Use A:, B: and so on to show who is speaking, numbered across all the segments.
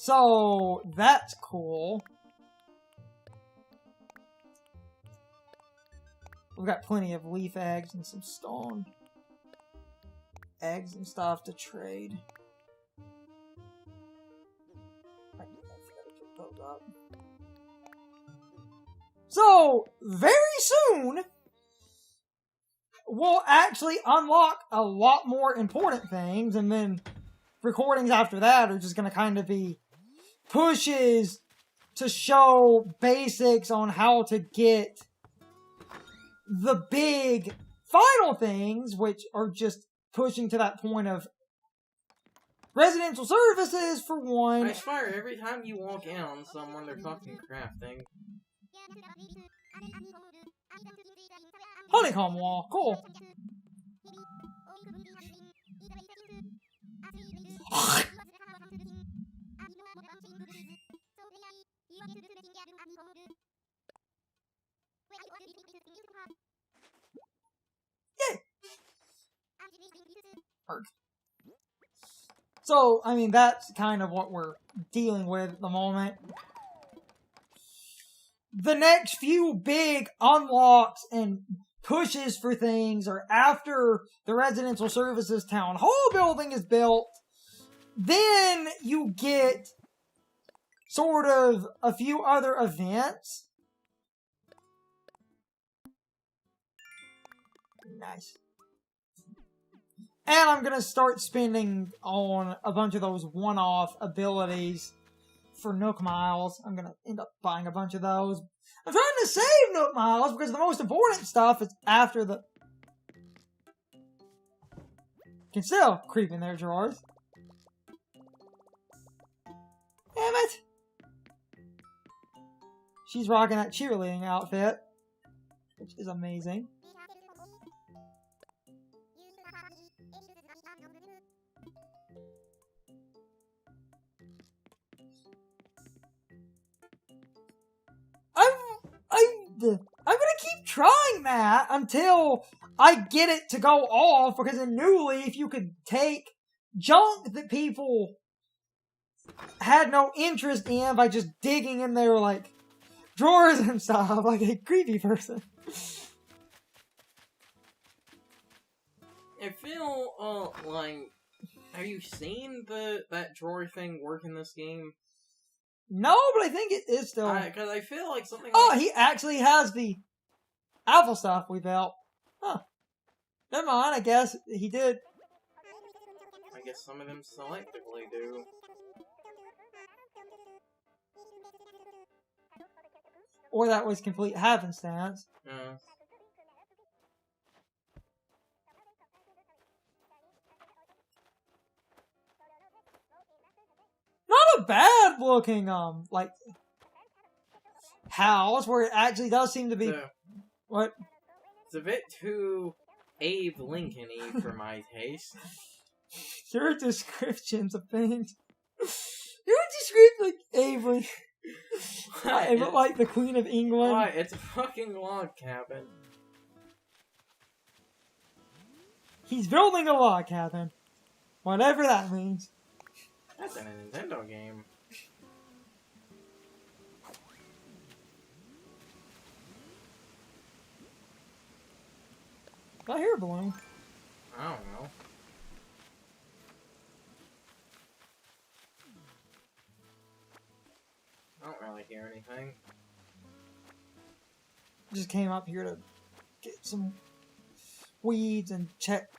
A: So, that's cool. We've got plenty of leaf eggs and some stone eggs and stuff to trade. So, very soon, we'll actually unlock a lot more important things, and then recordings after that are just going to kind of be pushes to show basics on how to get the big final things, which are just pushing to that point of residential services for one.
B: I swear, every time you walk in on someone, they're fucking crafting.
A: Honeycomb wall, cool. Yay! So, I mean, that's kind of what we're dealing with at the moment. The next few big unlocks and pushes for things are after the residential services town hall building is built. Then you get sort of a few other events. Nice. And I'm going to start spending on a bunch of those one-off abilities for Nook Miles. I'm going to end up buying a bunch of those. I'm trying to save Nook Miles because the most important stuff is after the... Can still creep in there, drawers. Damn it! She's rocking that cheerleading outfit, which is amazing. I'm gonna keep trying that until I get it to go off, because in New Leaf you could take junk that people had no interest in by just digging in their, like, drawers and stuff, like a creepy person.
B: I feel, like, have you seen that drawer thing work in this game?
A: No, but I think it is still...
B: Because I feel like something
A: Oh,
B: like...
A: he actually has the alpha stuff we built. Huh. Never mind, I guess he did.
B: I guess some of them selectively do.
A: Or that was complete happenstance.
B: Yeah.
A: Not a bad looking, like, house where it actually does seem to be... What?
B: It's a bit too Abe Lincoln-y for my taste.
A: Your descriptions of things. Your description like Abe Lincoln. I look like the Queen of England.
B: Why? It's a fucking log cabin.
A: He's building a log cabin. Whatever that means.
B: That's in a Nintendo game.
A: Did I hear a balloon?
B: I don't know. I don't really hear anything.
A: Just came up here to get some weeds and check.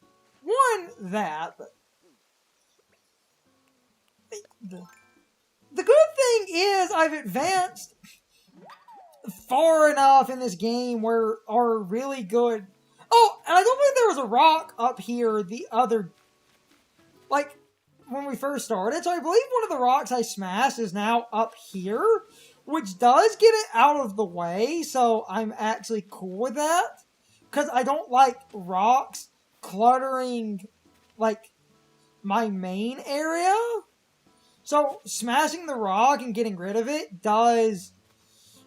A: One, that, but the good thing is I've advanced far enough in this game where are really good. Oh, and I don't believe there was a rock up here the other, like, when we first started. So I believe one of the rocks I smashed is now up here, which does get it out of the way. So I'm actually cool with that, because I don't like rocks cluttering, like, my main area. So smashing the rock and getting rid of it does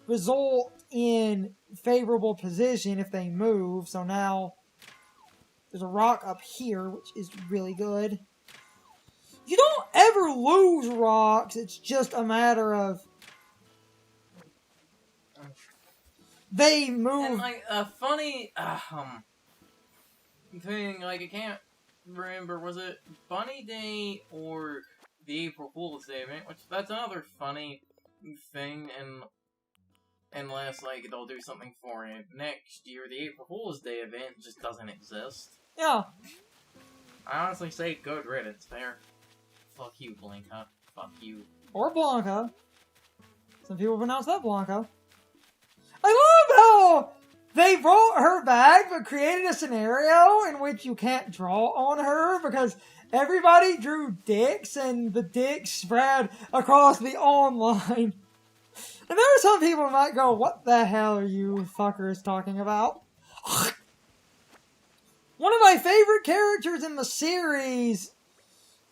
A: result in favorable position if they move. So now there's a rock up here, which is really good. you don't ever lose rocks. It's just a matter of they move.
B: And like a funny thing, like I can't remember, was it Bunny Day or the April Fool's Day event? Which that's another funny thing, and unless like they'll do something for it next year, the April Fool's Day event just doesn't exist.
A: Yeah.
B: I honestly say good riddance there. Fuck you, Blanca. Fuck you.
A: Or Blanca. Some people pronounce that Blanca. I love how they brought her back but created a scenario in which you can't draw on her because everybody drew dicks and the dicks spread across the online. And there are some people who might go, what the hell are you fuckers talking about? One of my favorite characters in the series,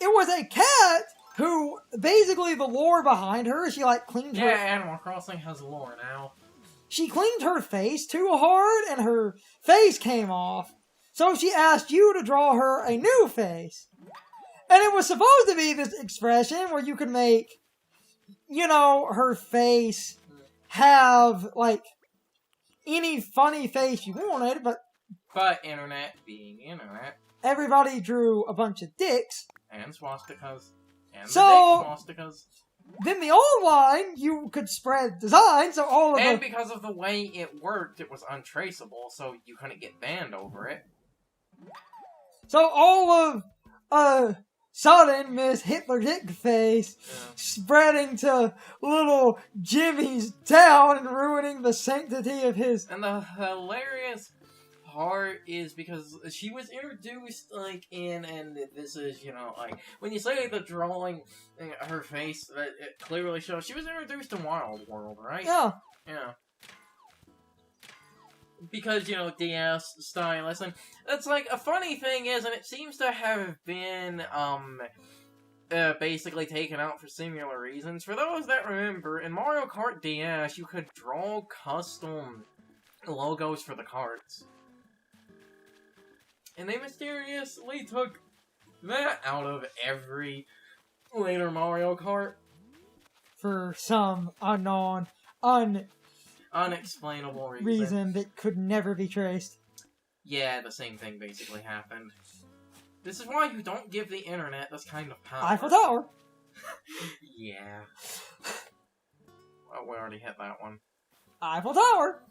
A: it was a cat who, basically the lore behind her, she like cleaned her...
B: Yeah, Animal Crossing has lore now.
A: She cleaned her face too hard and her face came off. So she asked you to draw her a new face. And it was supposed to be this expression where you could make, you know, her face have, like, any funny face you wanted, but
B: internet being internet.
A: Everybody drew a bunch of dicks.
B: And swastikas. And
A: So-
B: the dick swastikas.
A: Then the online, you could spread designs, so all of
B: And
A: the...
B: because of the way it worked, it was untraceable, so you couldn't get banned over it.
A: So all of, sudden Miss Hitler Dick Face
B: Yeah.
A: spreading to little Jimmy's town and ruining the sanctity of his...
B: And the hilarious part is because she was introduced, like, and this is, you know, like, when you say the drawing her face, it clearly shows she was introduced to Wild World, right?
A: Yeah.
B: Yeah. Because, you know, DS stylus, and that's, like, a funny thing is, and it seems to have been, basically taken out for similar reasons. For those that remember, in Mario Kart DS, you could draw custom logos for the carts. And they mysteriously took that out of every later Mario Kart.
A: For some unknown,
B: Unexplainable
A: reason that could never be traced.
B: Yeah, the same thing basically happened. This is why you don't give the internet this kind of power.
A: Eiffel Tower.
B: Yeah. Well, we already hit that one.
A: Eiffel Tower.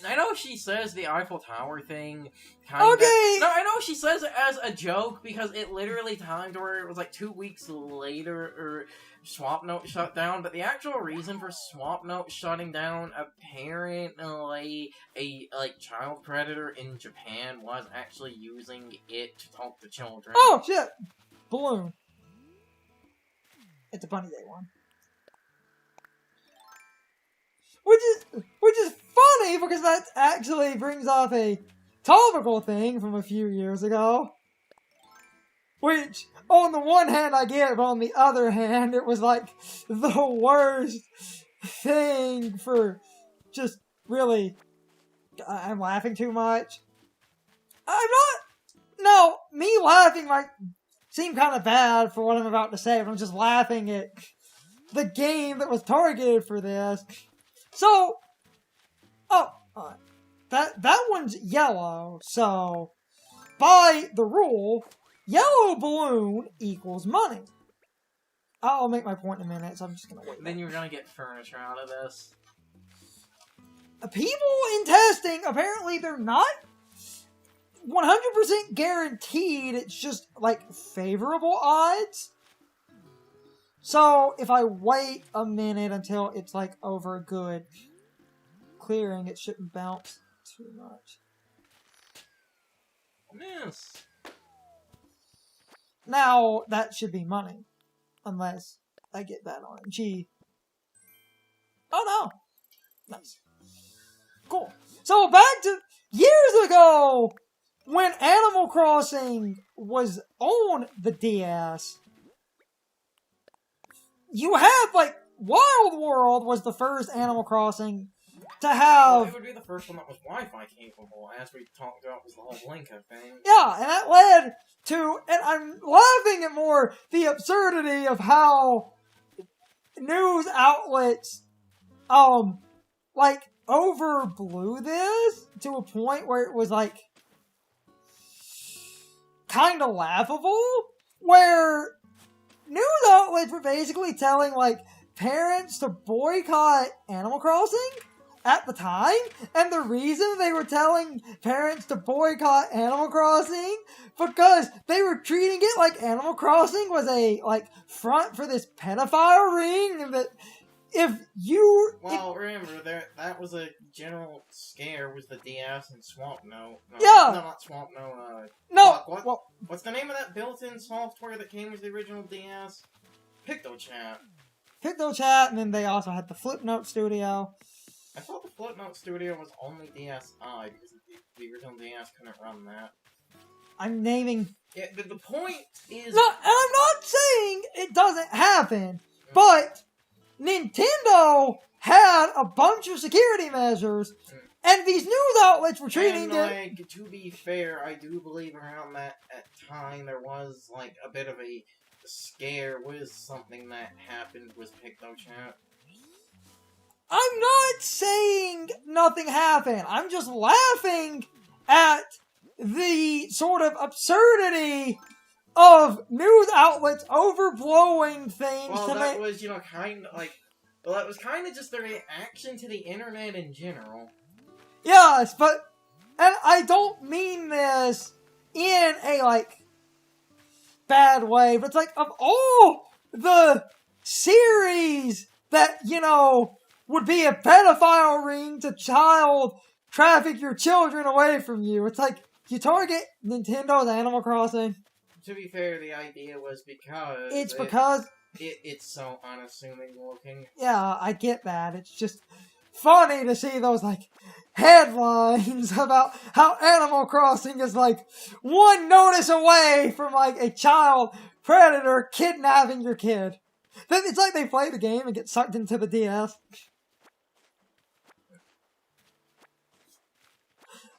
B: I know she says the Eiffel Tower thing kinda...
A: Okay.
B: No, I know she says it as a joke because it literally timed where it was like 2 weeks later or Swapnote shut down, but the actual reason for Swapnote shutting down apparently a child predator in Japan was actually using it to talk to children.
A: Oh shit! Balloon. It's a Bunny Day one. Which is funny because that actually brings up a topical thing from a few years ago. Which, on the one hand, I get, but on the other hand, it was like the worst thing for just really. I'm laughing too much. No, me laughing might seem kind of bad for what I'm about to say, but I'm just laughing at the game that was targeted for this. So, that one's yellow, so by the rule, yellow balloon equals money. I'll make my point in a minute, so I'm just gonna wait.
B: Then you're gonna get furniture out of this.
A: People in testing, apparently they're not 100% guaranteed, it's just, like, favorable odds. So, if I wait a minute until it's, like, over good clearing, it shouldn't bounce too much.
B: Yes.
A: Now, that should be money. Unless I get that on G. Oh, no. Nice. Cool. So, back to years ago, when Animal Crossing was on the DS, you had, like, Wild World was the first Animal Crossing to
B: Well,
A: have...
B: it would be the first one that was Wi-Fi capable, as we talked about was the whole Blinka thing.
A: Yeah, and that led to, and I'm laughing at more the absurdity of how news outlets, like, overblew this to a point where it was, like, kind of laughable, where news outlets were basically telling, like, parents to boycott Animal Crossing at the time, and the reason they were telling parents to boycott Animal Crossing because they were treating it like Animal Crossing was a, like, front for this pedophile ring, and that if you...
B: Well, remember, that was a general scare with the DS and Swamp Note. No,
A: Yeah!
B: No, not Swamp Note,
A: No!
B: fuck, what's the name of that built-in software that came with the original DS? PictoChat.
A: PictoChat, and then they also had the Flipnote Studio.
B: I thought the Flipnote Studio was only DSi, because the original DS couldn't run that.
A: I'm naming...
B: Yeah, the point is...
A: No, and I'm not saying it doesn't happen, but Nintendo had a bunch of security measures, and these news outlets were treating
B: and,
A: it...
B: like, to be fair, I do believe around that time there was, like, a bit of a scare with something that happened with PictoChat.
A: I'm not saying nothing happened. I'm just laughing at the sort of absurdity of news outlets overblowing things
B: Well,
A: to
B: that
A: make...
B: was, kind of, like... Well, that was kind of just their reaction to the internet in general.
A: Yes, but... And I don't mean this in a, like, bad way, but it's like, of all the series that, would be a pedophile ring to child traffic your children away from you. It's like, you target Nintendo's Animal Crossing.
B: To be fair, the idea was because...
A: It's because...
B: It's so unassuming looking.
A: Yeah, I get that. It's just funny to see those, like, headlines about how Animal Crossing is, like, one notice away from, like, a child predator kidnapping your kid. It's like they play the game and get sucked into the DS.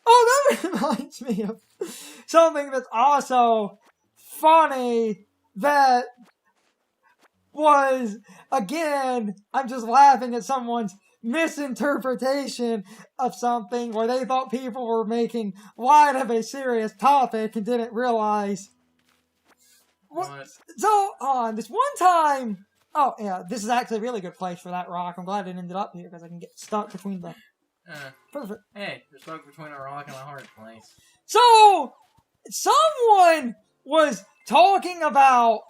A: Oh, that reminds me of something that's also funny that was, again, I'm just laughing at someone's misinterpretation of something where they thought people were making light of a serious topic and didn't realize.
B: What?
A: So, this one time... Oh, yeah, this is actually a really good place for that rock. I'm glad it ended up here, because I can get stuck between the... Perfect.
B: Hey, you're stuck between a rock and a hard place.
A: So, someone was talking about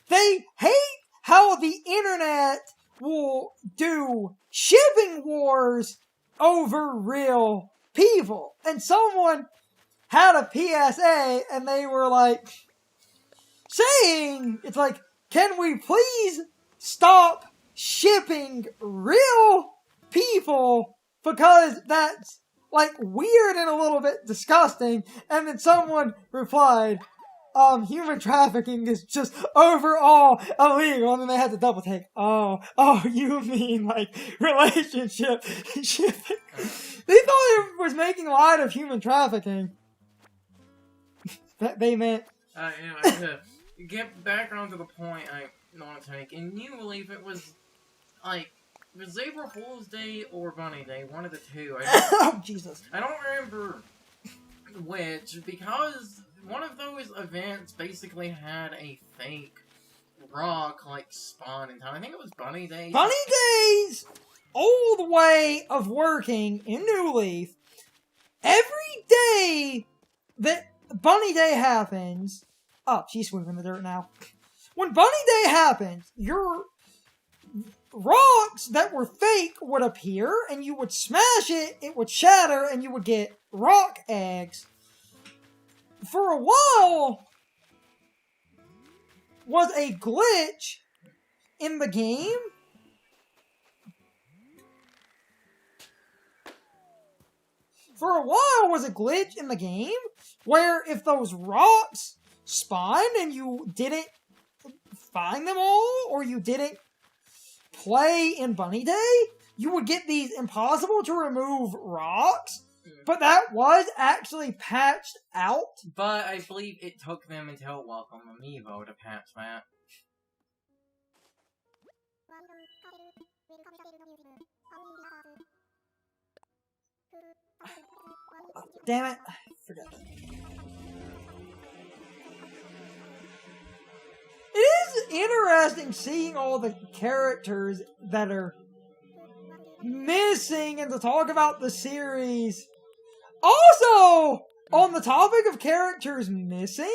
A: they hate how the internet will do shipping wars over real people. And someone had a PSA and they were like saying, it's like, can we please stop shipping real people because that's, like, weird and a little bit disgusting. And then someone replied, human trafficking is just overall illegal. And then they had to double take. Oh, you mean, like, relationship shipping? They thought it was making light of human trafficking. They meant...
B: Anyway, to get back onto the point I want to make, in New Leaf it was, like, it was April Fool's Day or Bunny Day, one of the two.
A: Oh, Jesus.
B: I don't remember which, because one of those events basically had a fake rock, like, spawn in town. I think it was Bunny Day.
A: Bunny Day's old way of working in New Leaf, every day that Bunny Day happens... Oh, she's sweeping the dirt now. When Bunny Day happens, your rocks that were fake would appear, and you would smash it, it would shatter, and you would get rock eggs. For a while, was a glitch in the game. For a while was a glitch in the game where if those rocks spawned and you didn't find them all, or you didn't play in Bunny Day, you would get these impossible to remove rocks, but that was actually patched out.
B: But I believe it took them until Welcome Amiibo to patch that.
A: Damn it. I forgot that. It is interesting seeing all the characters that are missing and to talk about the series. Also, on the topic of characters missing,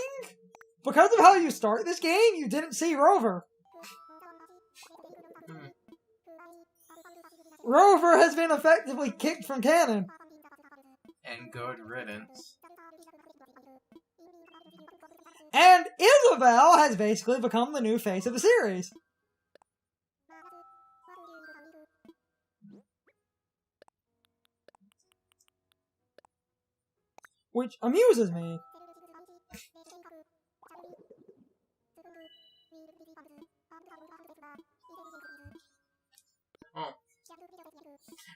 A: because of how you start this game, you didn't see Rover. Rover has been effectively kicked from canon.
B: And good riddance.
A: And Isabelle has basically become the new face of the series. Which amuses me.
B: Oh.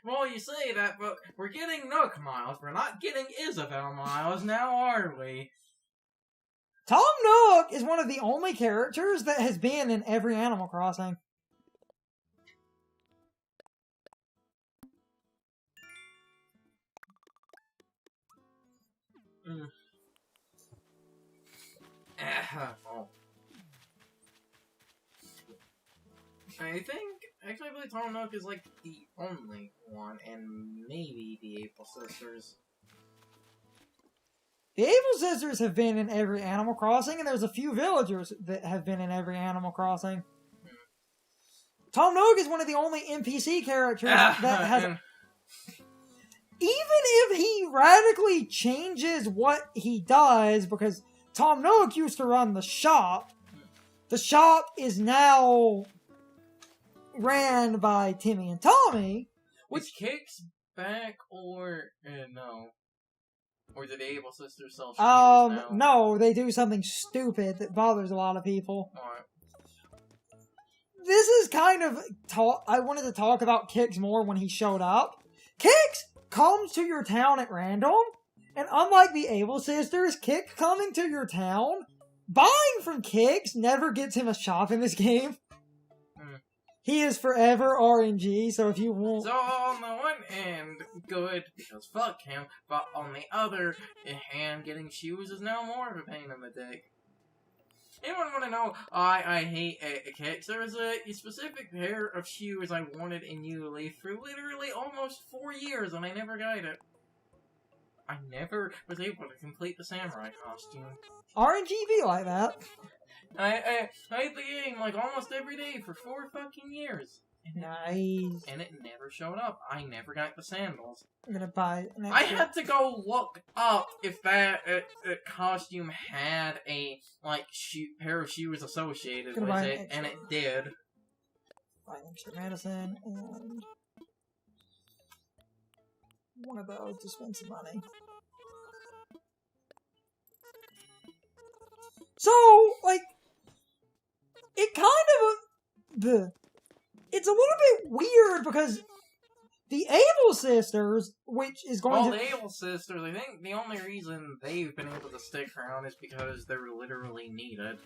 B: Well, you say that, but we're getting Nook Miles. We're not getting Isabelle Miles now, are we?
A: Tom Nook is one of the only characters that has been in every Animal Crossing.
B: Oh. I believe Tom Nook is like the only one, and maybe the April Sisters.
A: The April Sisters have been in every Animal Crossing, and there's a few villagers that have been in every Animal Crossing. Tom Nook is one of the only NPC characters that has... Even if he radically changes what he does, because Tom Nook used to run the shop is now ran by Timmy and Tommy.
B: Which kicks back, or no? Or did the Able Sisters sell shoes now?
A: No, they do something stupid that bothers a lot of people.
B: Alright.
A: This is kind of I wanted to talk about Kix more when he showed up. Kix comes to your town at random, and unlike the Able Sisters, Kix coming to your town, buying from Kix never gets him a shop in this game. He is forever RNG, so if you want...
B: So, on the one hand, good, because fuck him, but on the other hand, getting shoes is now more of a pain in the dick. Anyone want to know I hate Kix? There was a specific pair of shoes I wanted in New Leaf for literally almost 4 years, and I never got it. I never was able to complete the samurai costume.
A: RNG be like that.
B: I played the game like almost every day for 4 fucking years.
A: Nice.
B: And it never showed up. I never got the sandals.
A: I'm gonna buy an
B: I
A: extra.
B: had to go look up if that costume had a pair of shoes associated
A: Gonna
B: with
A: buy an
B: it,
A: extra.
B: and it did.
A: Buy an extra medicine and one of those to spend some money. So, like, it kind of it's a little bit weird because the Able Sisters, which is going
B: Well,
A: to...
B: the Able Sisters, I think the only reason they've been able to stick around is because they're literally needed.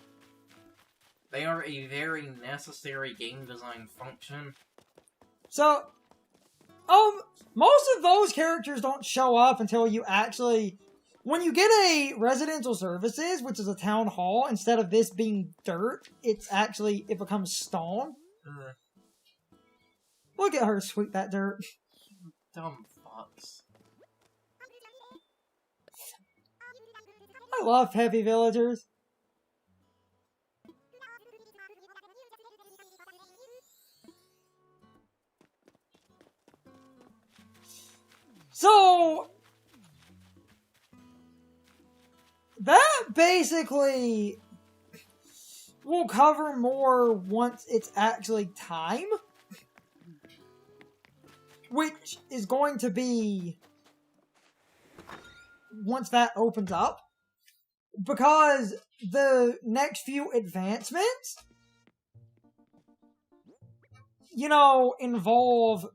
B: They are a very necessary game design function.
A: So, most of those characters don't show up until you actually... When you get a residential services, which is a town hall, instead of this being dirt, it becomes stone. Look at her sweep that dirt.
B: Dumb fucks.
A: I love heavy villagers. So, that basically will cover more once it's actually time. Which is going to be once that opens up. Because the next few advancements, involve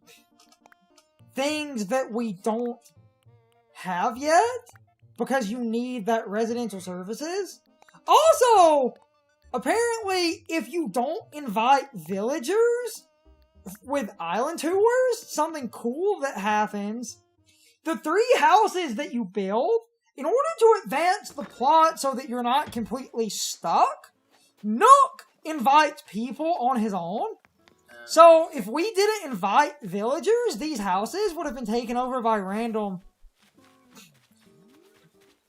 A: things that we don't have yet because you need that residential services. Also, apparently, if you don't invite villagers with island tours, something cool that happens. The 3 houses that you build, in order to advance the plot so that you're not completely stuck, Nook invites people on his own. So, if we didn't invite villagers, these houses would have been taken over by random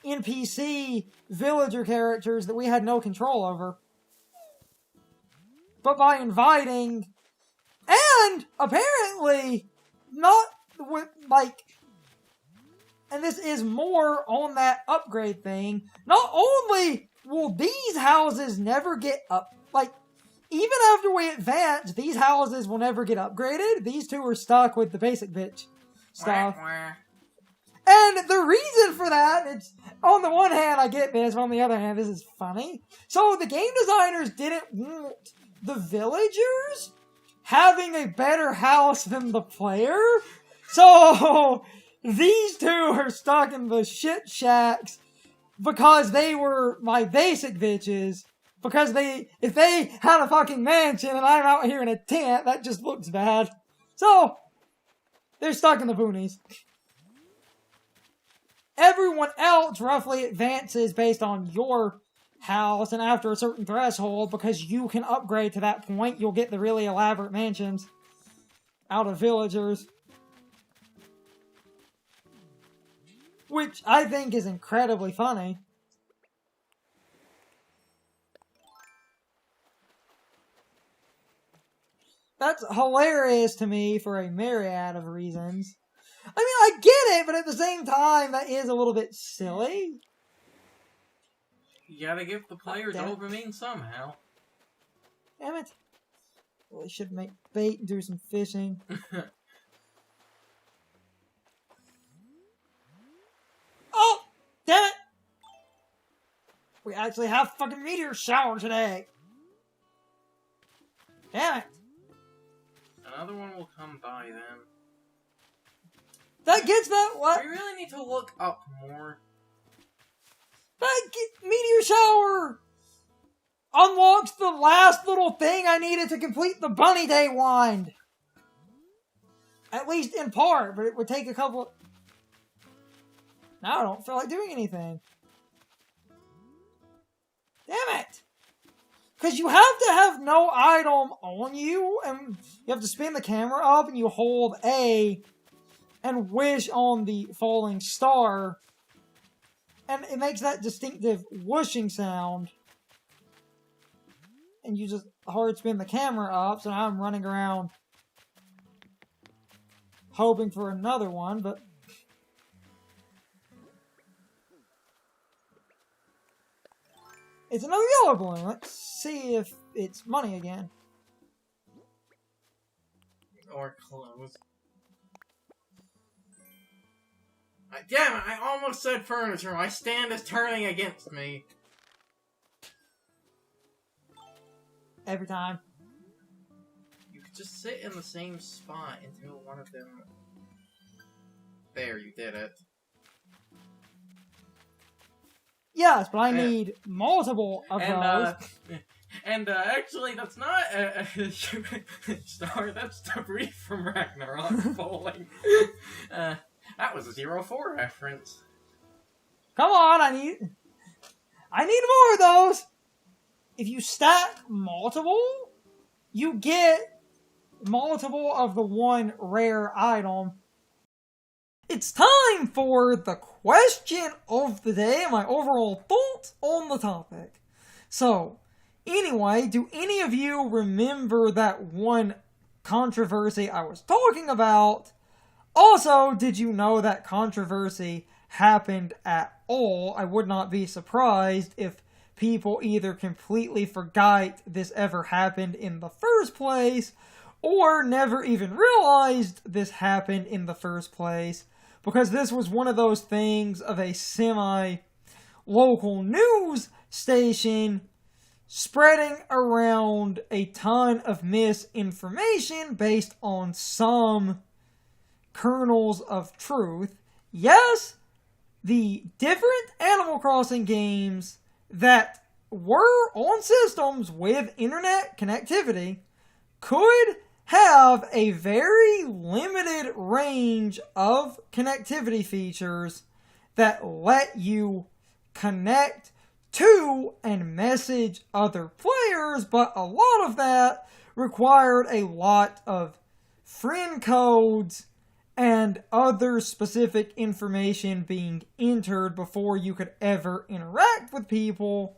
A: NPC villager characters that we had no control over. But by inviting, and apparently, not with, like, and this is more on that upgrade thing, not only will these houses never get up, like, even after we advance, these houses will never get upgraded. These 2 are stuck with the basic bitch stuff. And the reason for that, it's, on the one hand, I get this, but on the other hand, this is funny. So the game designers didn't want the villagers having a better house than the player. So these 2 are stuck in the shit shacks because they were my basic bitches. Because if they had a fucking mansion and I'm out here in a tent, that just looks bad. So, they're stuck in the boonies. Everyone else roughly advances based on your house, and after a certain threshold, because you can upgrade to that point, you'll get the really elaborate mansions out of villagers. Which I think is incredibly funny. That's hilarious to me for a myriad of reasons. I mean, I get it, but at the same time, that is a little bit silly.
B: You gotta give the players dopamine somehow.
A: Damn it. Well, we should make bait and do some fishing. Oh! Damn it! We actually have fucking meteor shower today. Damn it.
B: Another one will come by then.
A: That gets that what?
B: We really need to look up more.
A: Meteor shower unlocks the last little thing I needed to complete the Bunny Day wind. At least in part, but it would take a couple. Now I don't feel like doing anything. Damn it! Because you have to have no item on you, and you have to spin the camera up, and you hold A, and wish on the falling star, and it makes that distinctive whooshing sound. And you just hard spin the camera up, so now I'm running around hoping for another one, but it's another yellow balloon. Let's see if it's money again.
B: Or clothes. Damn it, I almost said furniture. My stand is turning against me.
A: Every time.
B: You could just sit in the same spot until one of them... There, you did it.
A: Yes, but I need multiple of those.
B: Actually, that's not a star. That's debris from Ragnarok falling. That was a 0-4 reference.
A: Come on, I need more of those. If you stack multiple, you get multiple of the one rare item. It's time for the question of the day, my overall thoughts on the topic. So, anyway, do any of you remember that one controversy I was talking about? Also, did you know that controversy happened at all? I would not be surprised if people either completely forgot this ever happened in the first place, or never even realized this happened in the first place, because this was one of those things of a semi-local news station spreading around a ton of misinformation based on some kernels of truth. Yes, the different Animal Crossing games that were on systems with internet connectivity could have a very limited range of connectivity features that let you connect to and message other players, but a lot of that required a lot of friend codes and other specific information being entered before you could ever interact with people.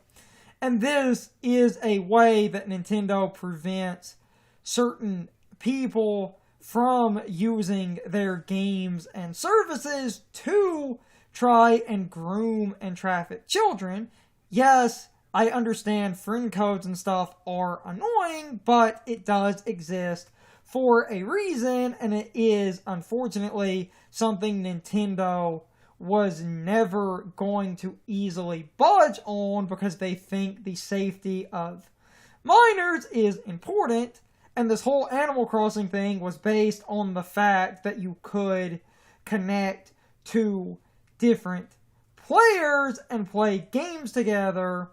A: And this is a way that Nintendo prevents certain people from using their games and services to try and groom and traffic children. Yes, I understand friend codes and stuff are annoying, but it does exist for a reason, and it is, unfortunately, something Nintendo was never going to easily budge on because they think the safety of minors is important, and this whole Animal Crossing thing was based on the fact that you could connect to different players and play games together.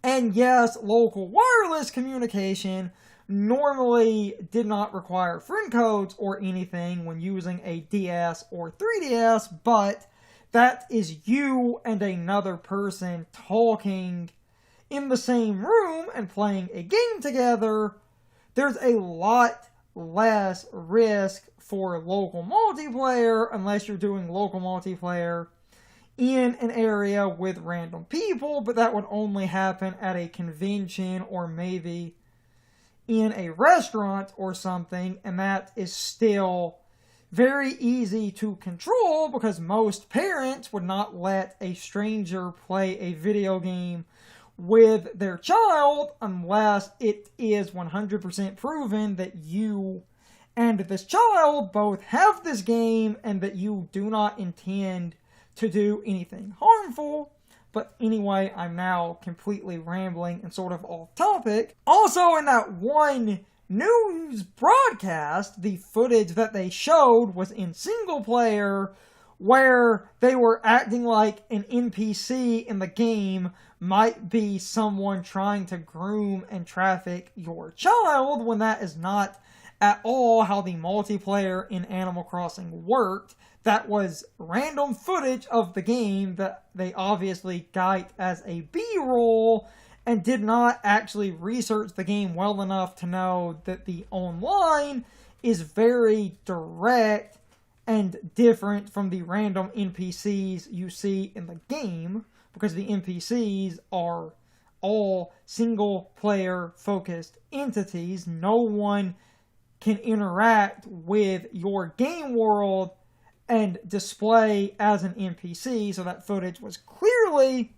A: And yes, local wireless communication normally did not require friend codes or anything when using a DS or 3DS, but that is you and another person talking in the same room and playing a game together. There's a lot less risk for local multiplayer unless you're doing local multiplayer in an area with random people, but that would only happen at a convention or maybe in a restaurant or something, and that is still very easy to control because most parents would not let a stranger play a video game with their child unless it is 100% proven that you and this child both have this game and that you do not intend to do anything harmful. But anyway, I'm now completely rambling and sort of off topic. Also, in that one news broadcast, the footage that they showed was in single player, where they were acting like an NPC in the game might be someone trying to groom and traffic your child, when that is not at all how the multiplayer in Animal Crossing worked. That was random footage of the game that they obviously got as a B-roll and did not actually research the game well enough to know that the online is very direct and different from the random NPCs you see in the game, because the NPCs are all single-player focused entities. No one can interact with your game world and display as an NPC, so that footage was clearly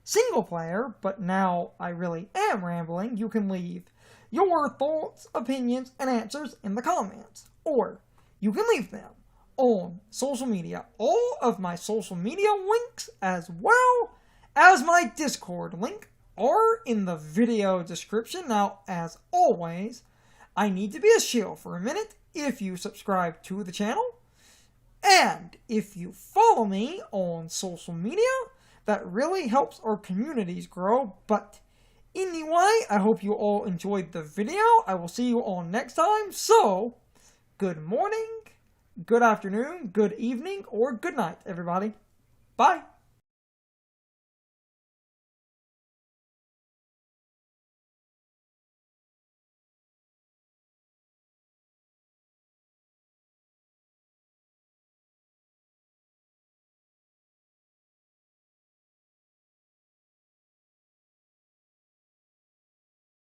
A: single player, but now I really am rambling. You can leave your thoughts, opinions, and answers in the comments, or you can leave them on social media. All of my social media links, as well as my Discord link, are in the video description. Now, as always, I need to be a shill for a minute. If you subscribe to the channel, and if you follow me on social media, that really helps our communities grow. But anyway, I hope you all enjoyed the video. I will see you all next time. So, good morning, good afternoon, good evening, or good night, everybody. Bye.